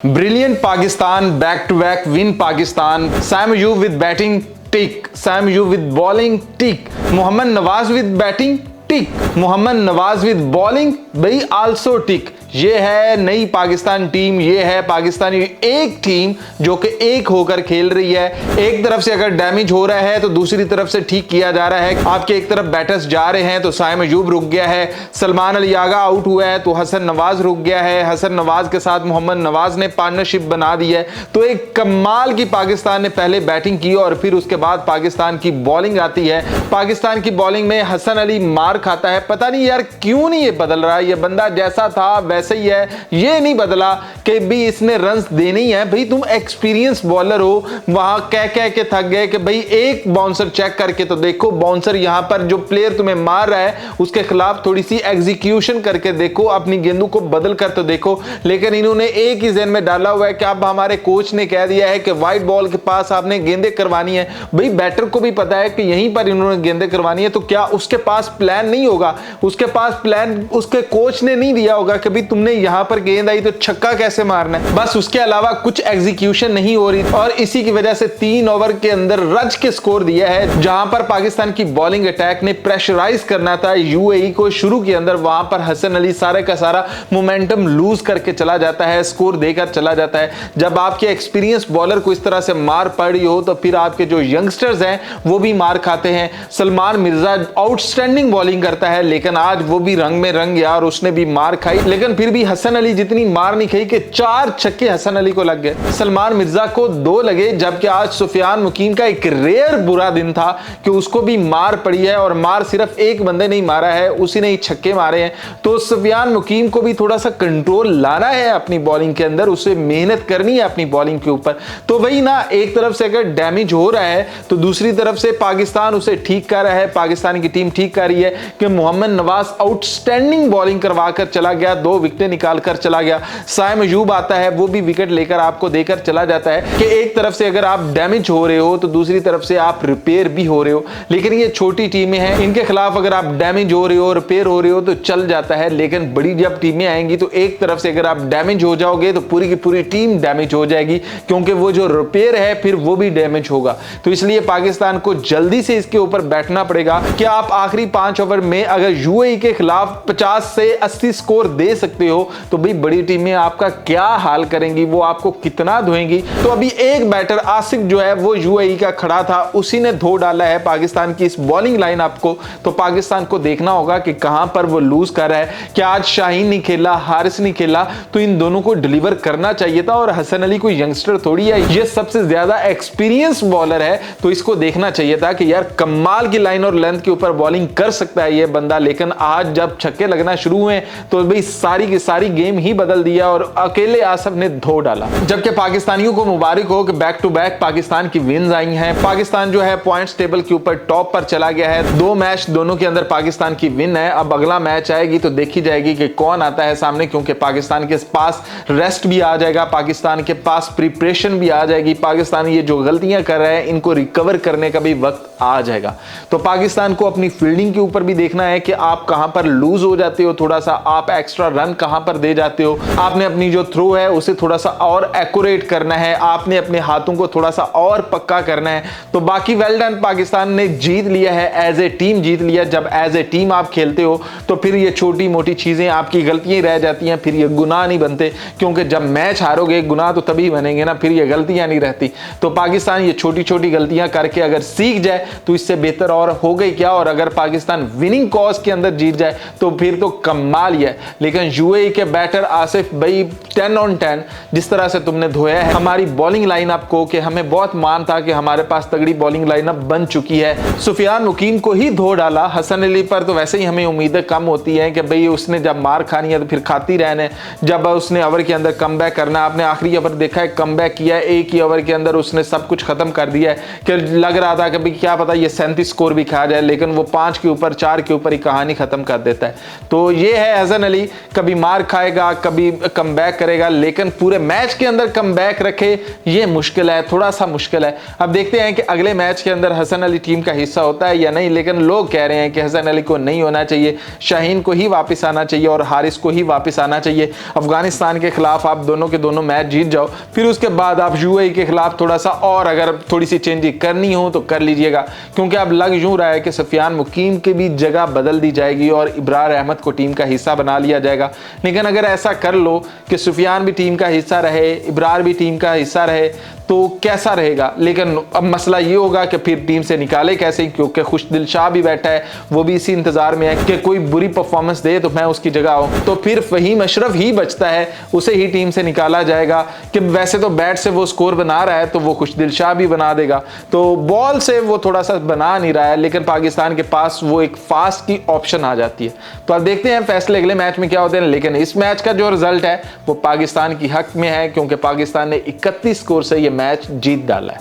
Brilliant Pakistan, back-to-back win Pakistan. Sam Ayoub with batting, tick. Sam Ayoub with bowling, tick. Mohammad Nawaz with batting, tick. Mohammad Nawaz with bowling, भाई also tick. ये है नई Pakistan team, ये है पाकिस्तानी एक team जो कि एक होकर खेल रही है। एक तरफ से अगर डैमेज हो रहा है तो दूसरी तरफ से ठीक किया जा रहा है। आपके एक तरफ बैटर्स जा रहे हैं तो साइम अयूब रुक गया है, सलमान अली आगा आउट हुआ है तो हसन नवाज रुक गया है, हसन नवाज के साथ मोहम्मद नवाज ने पार्टनरशिप बना दी है। तो एक कमाल की पाकिस्तान ने पहले बैटिंग की और फिर उसके बाद पाकिस्तान की बॉलिंग आती है। पाकिस्तान की बॉलिंग में हसन अली मार खाता है, पता नहीं यार क्यों नहीं ये बदल रहा। ये बंदा जैसा था वैसे ही है, ये नहीं बदला कि भी इसने रन्स देने ही है। भाई तुम एक्सपीरियंस बॉलर हो, वहां कह कह के थक गए कि भाई एक बाउंसर चेक करके तो देखो, बाउंसर यहां पर जो प्लेयर तुम्हें मार रहा है उसके खिलाफ थोड़ी सी एग्जीक्यूशन करके देखो, अपनी गेंदों को बदल कर तो देखो। लेकिन इन्होंने एक ही जहन में डाला हुआ है कि अब हमारे कोच ने कह दिया है कि वाइट बॉल के पास आपने गेंदें करवानी है। भाई बैटर को भी पता है कि यहीं पर इन्होंने गेंदें करवानी है, तो क्या उसके पास प्लान नहीं होगा? उसके पास प्लान उसके कोच ने नहीं दिया होगा कि भाई तुमने यहां पर गेंद आई तो छक्का कैसे मारना है? बस उसके अलावा कुछ एग्जीक्यूशन नहीं हो रही और इसी की वजह से 3 ओवर के अंदर रज के स्कोर दिया है। जहां पर पाकिस्तान की बॉलिंग अटैक ने प्रेशराइज करना था यूएई को शुरू के अंदर, वहां पर हसन अली सारे का सारा मोमेंटम लूज करके चला जाता है, स्कोर देकर चला जाता है। जब आपके एक्सपीरियंस बॉलर को इस तरह से मार पड़ रही हो तो फिर आपके जो यंगस्टर्स हैं वो भी मार खाते हैं। सलमान मिर्जा आउटस्टैंडिंग बॉलिंग करता है, लेकिन आज वो भी रंग में रंग यार, उसने भी मार खाई। लेकिन फिर भी हसन अली जितनी मार नहीं खाई कि 4 छक्के हसन अली को लग गए, सलमान मिर्जा को 2 लगे। जबकि आज सुफियान मुकीम का एक रेयर बुरा दिन था कि उसको भी मार पड़ी है और मार सिर्फ एक बंदे नहीं मारा है, उसी ने ही छक्के मारे हैं। तो सुफियान मुकीम को भी थोड़ा सा कंट्रोल लाना है अपनी बॉलिंग के अंदर, उसे मेहनत करनी है अपनी बॉलिंग के ऊपर। तो वही ना, एक तरफ से अगर डैमेज हो रहा है तो दूसरी तरफ से पाकिस्तान उसे ठीक कर रहा है, पाकिस्तान की टीम ठीक कर रही है कि मोहम्मद नवाज आउटस्टैंडिंग बॉलिंग करवा कर चला गया, 2 विकेटें निकाल कर चला गया। साइम अयूब आता है, वो भी विकेट लेकर आपको देकर चला जाता है कि एक तरफ से अगर आप डैमेज हो रहे हो तो दूसरी तरफ से आप रिपेयर भी हो रहे हो। लेकिन ये छोटी टीमें हैं, इनके खिलाफ अगर आप डैमेज हो रहे हो, रिपेयर हो रहे हो तो चल जाता है। लेकिन बड़ी जब टीमें आएंगी तो एक तरफ से अगर आप डैमेज हो जाओगे तो पूरी की पूरी टीम डैमेज हो जाएगी, क्योंकि वो जो रिपेयर है फिर वो भी डैमेज होगा। तो इसलिए पाकिस्तान को जल्दी से इसके ऊपर बैठना पड़ेगा कि आप आखिरी 5 ओवर में अगर यूएई के खिलाफ 50 से 80 स्कोर दे सकते हो तो भाई बड़ी टीमें आपका क्या हाल करेंगी, वो आपको कितना धोएंगी। तो अभी एक बैटर आसिफ जो है वो यूएई का खड़ा था, उसी ने धो डाला है पाकिस्तान की इस बॉलिंग लाइन आपको। तो पाकिस्तान को देखना होगा कि कहां पर वो लूज कर रहा है। क्या आज शाहीन नहीं खेला, हारिस नहीं खेला, तो इन दोनों को डिलीवर करना चाहिए था। और हसन अली कोई यंगस्टर थोड़ी है, ये सबसे ज्यादा एक्सपीरियंस बॉलर है, तो इसको देखना चाहिए था कि यार कमाल की लाइन और लेंथ के ऊपर बॉलिंग कर सकता है ये बंदा। लेकिन आज जब छक्के लगना शुरू हुए तो भाई सारी की सारी गेम ही बदल दिया और अकेले आसिफ ने धो डाला। जबकि पाकिस्तानियों को मुबारक हो कि बैक टू बैक पाकिस्तान की विन्स आई हैं। पाकिस्तान जो है पॉइंट्स टेबल के ऊपर टॉप पर चला गया है, 2 मैच दोनों के अंदर पाकिस्तान की विन है। अब अगला मैच आएगी तो देखी जाएगी कि कौन आता है सामने, क्योंकि पाकिस्तान के पास रेस्ट भी आ जाएगा, पाकिस्तान के पास प्रिपरेशन भी आ जाएगी। पाकिस्तान ये जो गलतियां कर रहा है इनको रिकवर करने का भी वक्त आ जाएगा। तो पाकिस्तान को अपनी फील्डिंग के ऊपर भी देखना है कि आप कहां पर लूज हो जाते हो, थोड़ा सा आप एक्स्ट्रा रन कहां पर दे जाते हो। आपने अपनी जो थ्रो है उसे थोड़ा सा और एक्यूरेट करना है, आपने अपने हाथों को थोड़ा सा और पक्का करना है। तो बाकी वेल डन, पाकिस्तान ने जीत लिया है, एज ए टीम जीत लिया। जब एज ए टीम आप खेलते हो तो फिर ये छोटी मोटी चीजें आपकी गलतियां रह जाती हैं, फिर ये गुनाह नहीं बनते, क्योंकि जब मैच हारोगे गुनाह तो तभी बनेंगे ना, फिर ये गलतियां नहीं रहती। तो पाकिस्तान ये छोटी छोटी गलतियां करके अगर सीख जाए तो इससे बेहतर और हो गई क्या। और अगर पाकिस्तान विनिंग कॉज के अंदर जीत जाए तो फिर तो कमाल ही है। लेकिन यूएई के बैटर आसिफ भाई 10 on 10 जिस तरह से तुमने धोया है हमारी बॉलिंग लाइनअप को, कि हमें बहुत मान था कि हमारे पास तगड़ी बॉलिंग लाइनअप बन चुकी है। सुफियान मुकीम को ही धो डाला। हसन अली पर तो वैसे ही हमें उम्मीदें कम होती हैं कि भाई उसने जब मार खानी है तो फिर खाती रहने। जब उसने ओवर के अंदर कमबैक करना, आपने आखिरी ओवर देखा है कमबैक किया है, एक ही ओवर के अंदर उसने सब कुछ खत्म कर दिया है कि लग रहा था कि भाई क्या पता ये 37 स्कोर भी खा जाए, लेकिन वो 5 के ऊपर 4 के ऊपर ही कहानी खत्म कर देता है। तो ये है हसन अली, कभी मार खाएगा, कभी कमबैक करेगा, लेकिन पूरे मैच के अंदर कमबैक रखे ये मुश्किल है, थोड़ा सा मुश्किल है। अब देखते हैं कि अगले मैच के अंदर हसन अली टीम का हिस्सा होता है या नहीं, लेकिन लोग कह रहे हैं कि हसन अली को नहीं होना चाहिए, शाहीन को ही वापस आना चाहिए और हारिस को ही वापस आना चाहिए। अफगानिस्तान के खिलाफ आप दोनों के दोनों मैच जीत जाओ, फिर उसके बाद आप यूएई के खिलाफ थोड़ा सा और अगर थोड़ी सी चेंजिंग करनी हो तो कर लीजिएगा, क्योंकि अब लग यूं रहा है कि सुफियान मुकीम की भी जगह बदल दी जाएगी और इब्रार अहमद को टीम का हिस्सा बना लिया जाएगा। लेकिन अगर ऐसा कर लो कि सुफियान भी टीम का हिस्सा रहे, इब्रार भी टीम का हिस्सा रहे, तो कैसा रहेगा। लेकिन अब मसला ये होगा कि फिर टीम से निकाले कैसे, क्योंकि खुशदिल शाह भी बैठा है, वो भी इसी इंतजार में है कि कोई बुरी परफॉर्मेंस दे तो मैं उसकी जगह आऊं। तो फिर फहीम अशरफ ही बचता है, उसे ही टीम से निकाला जाएगा कि वैसे तो बैट से वो स्कोर बना रहा है तो वो खुशदिल शाह भी बना देगा, तो बॉल से वो थोड़ा सा बना नहीं रहा है, लेकिन पाकिस्तान के पास वो एक फास्ट की ऑप्शन आ जाती है। तो अब देखते हैं फैसले अगले मैच में क्या होते हैं। लेकिन इस मैच का जो रिजल्ट है वो पाकिस्तान की हक में है, क्योंकि पाकिस्तान ने 31 स्कोर से ये मैच जीत डाला है।